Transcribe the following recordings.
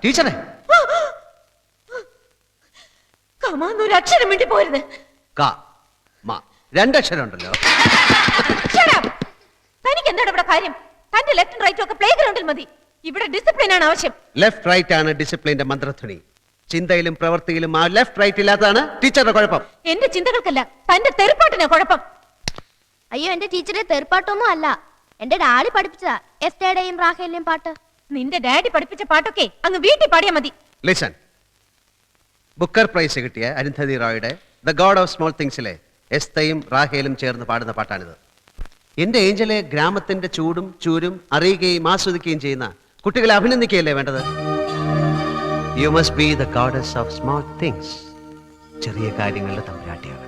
ടീച്ചറെ ഒരു അക്ഷരം വേണ്ടി പോരുത്. രണ്ടക്ഷരം ഉണ്ടല്ലോ. തനിക്ക് എന്താണ് ഇവിടെ കാര്യം? തന്റെ ലെഫ്റ്റും റൈറ്റും ഒക്കെ പ്ലേ ഗ്രൗണ്ടിൽ മതി. ഇവിടെ ഡിസിപ്ലിൻ ആണ് ആവശ്യം. ലെഫ്റ്റ് റൈറ്റ് ആണ് ഡിസിപ്ലിന്റെ മന്ത്രധ്വനി. ചിന്തയിലും പ്രവൃത്തിയിലും ആ ലെഫ്റ്റ് റൈറ്റ് ഇല്ലാത്തതാണ് ടീച്ചറുടെ കുഴപ്പം. എന്റെ ചിന്തകൾക്കല്ല, തന്റെ തെറിപ്പാട്ടിനാ കുഴപ്പം. അയ്യോ, എന്റെ ടീച്ചറെ തെറിപ്പാട്ടൊന്നും അല്ല, എന്റെ ഡാഡി പഠിപ്പിച്ചതാ എസ്തയുടെയും റാഹേലിന്റെയും പാട്ട്. നിന്റെ ഡാഡി പഠിപ്പിച്ച പാട്ടൊക്കെ അങ്ങ് വീട്ടിൽ പാടിയാ മതി. ലിസൺ, ബുക്കർ പ്രൈസ് കിട്ടിയ അരുന്ധതി റോയുടെ ദ ഗോഡ് ഓഫ് സ്മോൾ തിങ്സിലെ എസ്തയും റാഹേലും ചേർന്ന് പാടുന്ന പാട്ടാണിത്. എന്റെ ഏഞ്ചലെ ഗ്രാമത്തിന്റെ ചൂടും ചൂരും അറിയുകയും ആസ്വദിക്കുകയും ചെയ്യുന്ന കുട്ടികളെ അഭിനന്ദിക്കുകയല്ലേ വേണ്ടത്? You must be the goddess of small things. ചെറിയ കാര്യങ്ങളുടെ തമ്പുരാട്ടിയാകണം.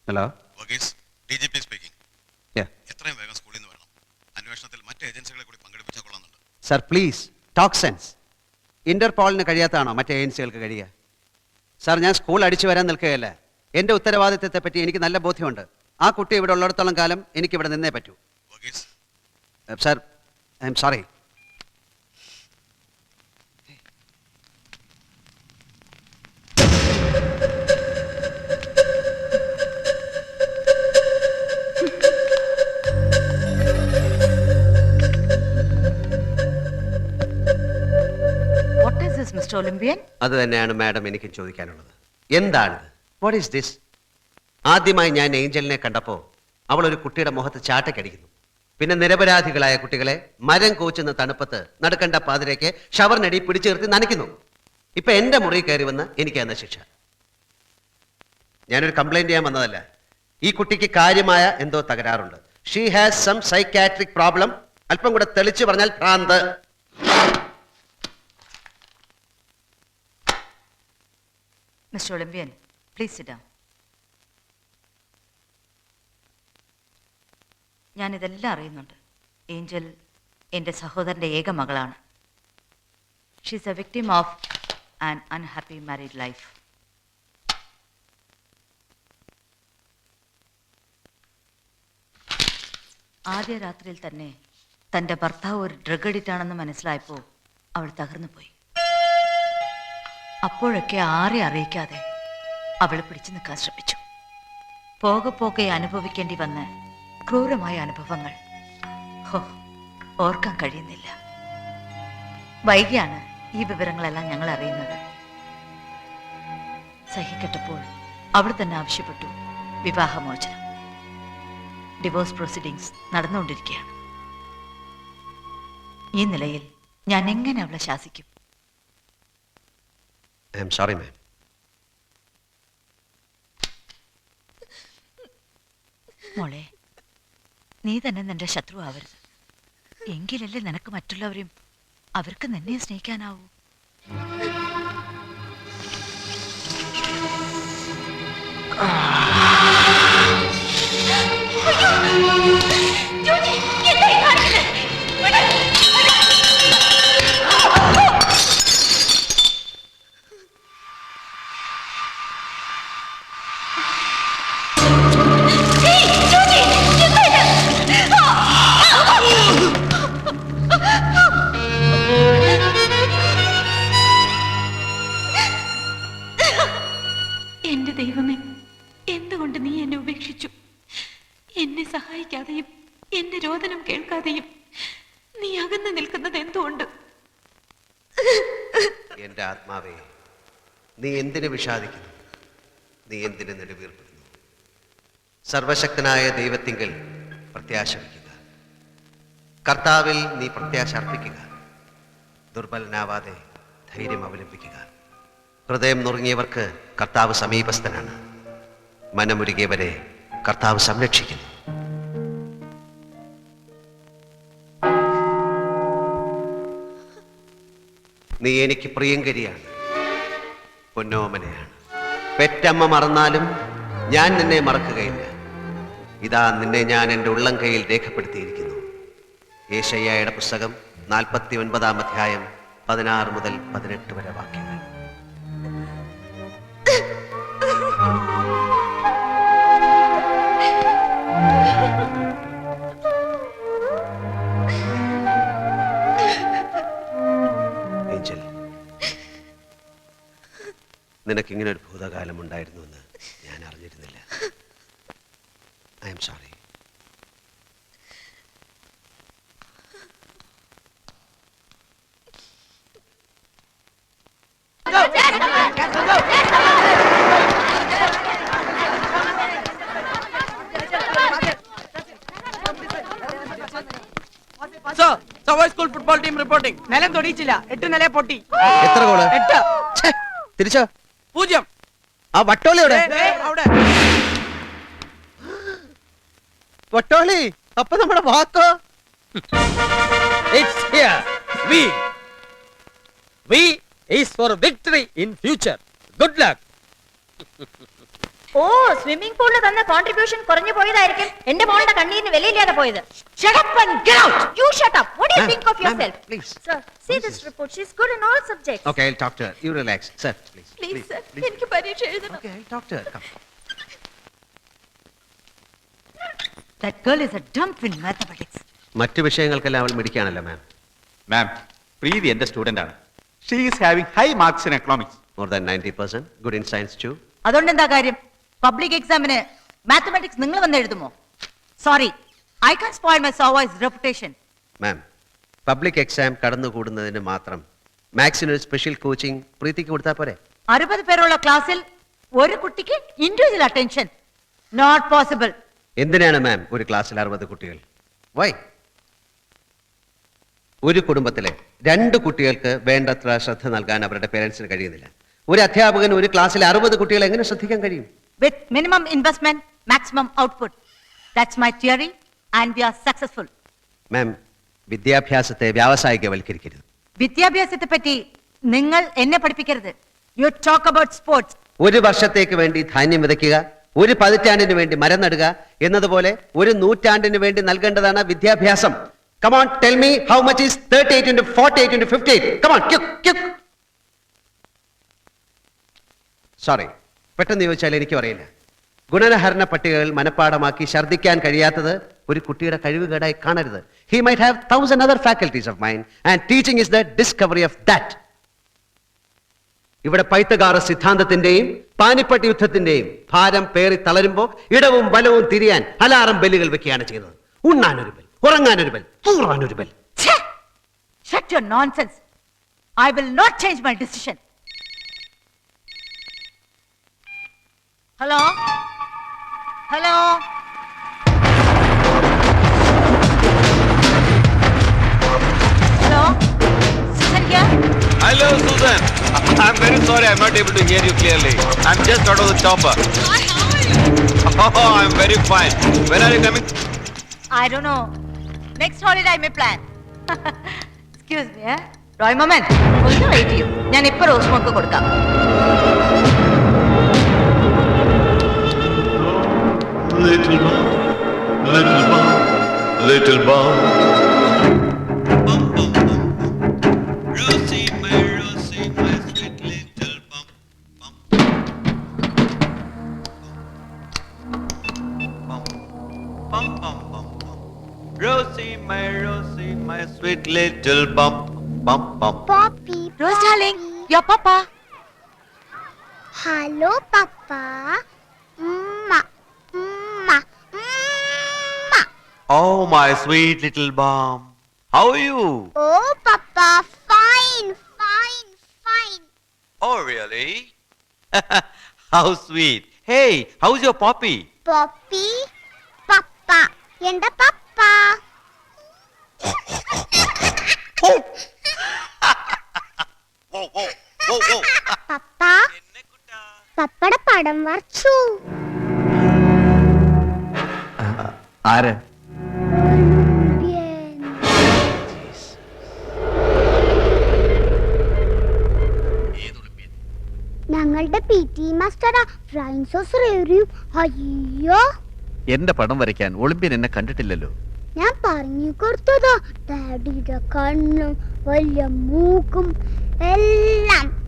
Hello, DGP speaking. എത്രയും വേഗം സ്കൂളിൽ നിന്ന് വരണം. അന്വേഷണത്തിൽ മറ്റ് ഏജൻസികളെ കൂടി പങ്കെടുപ്പിച്ചാൽ കൊള്ളാമെന്നുണ്ട്. Sir please talk sense. ഇന്റർപോളിന് കഴിയാത്തതാണോ മറ്റേ ഏജൻസികൾക്ക് കഴിയുക? സാർ, ഞാൻ സ്കൂൾ അടിച്ചു വരാൻ നിൽക്കുകയല്ല. എൻ്റെ ഉത്തരവാദിത്തത്തെ പറ്റി എനിക്ക് നല്ല ബോധ്യമുണ്ട്. ആ കുട്ടി ഇവിടെ ഉള്ളിടത്തോളം കാലം എനിക്കിവിടെ നിന്നേ പറ്റൂ. Sir, I am sorry. Mister Olympian, അത് തന്നെയാണ് മാഡം എനിക്ക് ചോദിക്കാനുള്ളത്. എന്താണിത്? What is this? ആദ്യമായി ഞാൻ ഏഞ്ചലിനെ കണ്ടപ്പോൾ അവൾ ഒരു കുട്ടിയുടെ മുഖത്ത് ചാട്ടക്കടിക്കുന്നു. പിന്നെ നിരപരാധികളായ കുട്ടികളെ മരം കോച്ചുന്ന തണുപ്പത്ത് നടുക്കണ്ട പാതിരയ്ക്ക് ഷവറിനടി പിടിച്ചു നിർത്തി നനയ്ക്കുന്നു. ഇപ്പൊ എന്റെ മുറി കയറി വന്ന് എനിക്ക് തന്ന ശിക്ഷ. ഞാനൊരു കംപ്ലൈന്റ് ചെയ്യാൻ വന്നതല്ല. ഈ കുട്ടിക്ക് കാര്യമായ എന്തോ തകരാറുണ്ട്. She has some psychiatric problem. അല്പം കൂടെ തെളിച്ചു പറഞ്ഞാൽ ഭ്രാന്ത്. Mister Olympian, please sit down. ഞാനിതെല്ലാം അറിയുന്നുണ്ട്. ഏഞ്ചൽ എൻ്റെ സഹോദരൻ്റെ ഏക മകളാണ്. She's a victim of an unhappy married life. ആദ്യ രാത്രിയിൽ തന്നെ തൻ്റെ ഭർത്താവ് ഒരു ഡ്രഗ് അഡിക്റ്റ് ആണെന്ന് മനസ്സിലായപ്പോൾ അവൾ തകർന്നു പോയി. അപ്പോഴൊക്കെ ആരെ അറിയിക്കാതെ അവൾ പിടിച്ചു നിൽക്കാൻ ശ്രമിച്ചു. പോകെ പോകെ അനുഭവിക്കേണ്ടി വന്ന ക്രൂരമായ അനുഭവങ്ങൾ ഓർക്കാൻ കഴിയുന്നില്ല. വൈകിയാണ് ഈ വിവരങ്ങളെല്ലാം ഞങ്ങൾ അറിയുന്നത്. സഹിക്കട്ടപ്പോൾ അവൾ തന്നെ ആവശ്യപ്പെട്ടു വിവാഹമോചനം. ഡിവോഴ്സ് പ്രൊസീഡിങ്സ് നടന്നുകൊണ്ടിരിക്കുകയാണ്. ഈ നിലയിൽ ഞാൻ എങ്ങനെ അവളെ ശാസിക്കും? I am sorry, ma'am. മോളെ, നീ തന്നെ നിന്റെ ശത്രു ആവരുത്. എങ്കിലല്ലേ നിനക്ക് മറ്റുള്ളവരെയും അവർക്ക് നിന്നെ സ്നേഹിക്കാനാവൂ. എന്റെ ദൈവമേ, എന്തുകൊണ്ട് നീ എന്നെ ഉപേക്ഷിച്ചു? എന്നെ സഹായിക്കാതെയും എന്റെ രോദനം കേൾക്കാതെയും നീ അകന്നു നിൽക്കുന്നത് എന്തുകൊണ്ട്? എന്റെ ആത്മാവേ, നീ എന്തിനു വിഷാദിക്കുന്നു? നീ എന്തിനു നെടുവീർപ്പിക്കുന്നു? സർവശക്തനായ ദൈവത്തിങ്കൽ പ്രത്യാശ വയ്ക്കുക. കർത്താവിൽ നീ പ്രത്യാശ അർപ്പിക്കുക. ദുർബലനാവാതെ ധൈര്യം അവലംബിക്കുക. ഹൃദയം നുറുങ്ങിയവർക്ക് കർത്താവ് സമീപസ്ഥനാണ്. മനമുരുകിയവരെ കർത്താവ് സംരക്ഷിക്കുന്നു. നീ എനിക്ക് പ്രിയങ്കരിയാണ്, പൊന്നോമനയാണ്. പെറ്റമ്മ മറന്നാലും ഞാൻ നിന്നെ മറക്കുകയില്ല. ഇതാ നിന്നെ ഞാൻ എൻ്റെ ഉള്ളം കൈയിൽ രേഖപ്പെടുത്തിയിരിക്കുന്നു. യേശയ്യായുടെ പുസ്തകം 49 അധ്യായം 16 മുതൽ 18 വരെ വാക്യങ്ങൾ. ഏഞ്ചൽ, നിനക്കിങ്ങനെ ഒരു ഭൂതകാലം ഉണ്ടായിരുന്നുവെന്ന് ഞാൻ അറിഞ്ഞിരുന്നില്ല. I am sorry. School football team reporting. നിലം തൊടിയിച്ചില്ല, 8 നില പൊട്ടി. എത്ര ഗോള്? 8. തിരിച്ചോ? 0. ആ വട്ടോളി എവിടെ? അവിടെ. വട്ടോളി, അപ്പൊ നമ്മുടെ വാക്കോ? It's here. We is for victory in future. Good luck. ഓ, സ്വിമ്മിംഗ് പൂളിൽ തന്ന കോൺട്രിബ്യൂഷൻ കുറഞ്ഞു പോയതായിരിക്കും എന്റെ മോളുടെ കണ്ണീരിന് വിലയില്ലാതെ പോയത്. Shut up and get out. You shut up. What do you Ma'am, think of yourself? ma'am, please. Sir, see this report. She's good in all subjects. Okay, I'll talk to her. You relax. Sir, please. Please sir, എനിക്ക് പരീക്ഷ എഴുതണം. Okay, I'll talk to her. Come. That girl is a dump in mathematics. മറ്റു വിഷയങ്ങൾക്കെല്ലാം അവൾ മിടിക്കാണല്ലോ മാം. മാം, പ്രീതി എന്റെ student ആണ്. She is having high marks in economics. More than 90%. Good in science too. അതുകൊണ്ട് എന്താ കാര്യം? പബ്ലിക് എക്സാമിന് മാത്തമാറ്റിക്സ് നിങ്ങൾ വന്ന് എഴുതുമോ? Sorry, I can spoil my സോവൈസ് റെപ്യൂട്ടേഷൻ. മാം, പബ്ലിക് എക്സാം കടന്നുകൂടുന്നതിന് മാത്രം മാത്സിന് സ്പെഷ്യൽ കോച്ചിങ് പ്രീതിക്ക് കൊടുത്താൽ പോരെ? 60 പേരുള്ള ക്ലാസ്സിൽ ഒരു കുട്ടിക്ക് ഇൻഡിവിജ്വൽ അറ്റൻഷൻ നോട്ട് പോസിബിൾ. എന്തിനാണ് മാം ഒരു ക്ലാസ്സിൽ 60 കുട്ടികൾ? വൈ? ഒരു കുടുംബത്തിലെ 2 കുട്ടികൾക്ക് വേണ്ടത്ര ശ്രദ്ധ നൽകാൻ അവരുടെ പേരൻസിന് കഴിയുന്നില്ല. ഒരു അധ്യാപകൻ ഒരു ക്ലാസ്സിൽ 60 കുട്ടികളെ എങ്ങനെ ശ്രദ്ധിക്കാൻ കഴിയും? With minimum investment, maximum output. That's my theory and we are successful. മാം, വിദ്യാഭ്യാസത്തെ വ്യാവസായികവൽക്കരിക്കരുത്. വിദ്യാഭ്യാസത്തെ പറ്റി നിങ്ങൾ എന്നെ പഠിപ്പിക്കരുത്. You talk about sports. ഒരു വർഷത്തേക്ക് വേണ്ടി ധാന്യം വിതയ്ക്കുക, ഒരു പതിറ്റാണ്ടിന് വേണ്ടി മരം നടുക എന്നതുപോലെ ഒരു നൂറ്റാണ്ടിന് വേണ്ടി നൽകേണ്ടതാണ് വിദ്യാഭ്യാസം. Come on, tell me how much is 38 into 48 into 58? Come on, quick. Sorry, പെട്ടെന്ന് ചോദിച്ചാൽ എനിക്കും അറിയില്ല. ഗുണനഹരണ പട്ടികകൾ മനഃപ്പാടമാക്കി ഛർദ്ദിക്കാൻ കഴിയാത്തത് ഒരു കുട്ടിയുടെ കഴിവുകേടായി കാണരുത്. He might have 1000 other faculties of mind and teaching is the discovery of that. ഇവിടെ പൈത്തഗാറസ് സിദ്ധാന്തത്തിന്റെയും പാനിപ്പട്ട് യുദ്ധത്തിന്റെയും ഭാരം പേറി തളരുമ്പോൾ ഇടവും വലവും തിരിയാൻ അലാറം ബെല്ലുകൾ വെക്കുകയാണ് ചെയ്തത്. ഉണ്ണാനൊരു ബെൽ, ഉറങ്ങാനൊരു ബെൽ, തൂറാനൊരു bell. Shut your nonsense. I will not change my decision. Hello? Hello? Hello? Susan here? Hello, Susan. I'm very sorry, I'm not able to hear you clearly. I'm just out of the chopper. Hi, how are you? Oh, I'm very fine. When are you coming? I don't know. Next holiday I may plan. Excuse me, eh? Roy moment. ഒന്ന് wait ചെയ്യൂ. ഞാൻ ഇപ്പൊ rose മോൾക്ക് കൊടുക്കാം. Little bomb, little bomb, little bomb. Rosie, my sweet little bum, bum. Bum, bum, bum, bum. Rosie, my sweet little bum, bum, bum. Poppy. Rose darling, your papa. Hello, Papa. Mma. Oh, my sweet little bum. How are you? Oh, Papa. Fine. Oh, really? How sweet. Hey, how's your puppy? Poppy. Papa. Enda Papa. Whoa. Papa. പപ്പയുടെ പടം വരച്ചു. ആര്? ഞങ്ങളുടെ PT മാസ്റ്ററാ flying saucer എറിയും. അയ്യോ, എന്റെ പടം വരയ്ക്കാൻ ഒളിമ്പ്യൻ എന്നെ കണ്ടിട്ടില്ലല്ലോ. ഞാൻ പറഞ്ഞു കൊടുത്തതാ, ഡാഡിയുടെ കണ്ണും വലിയ മൂക്കും എല്ലാം.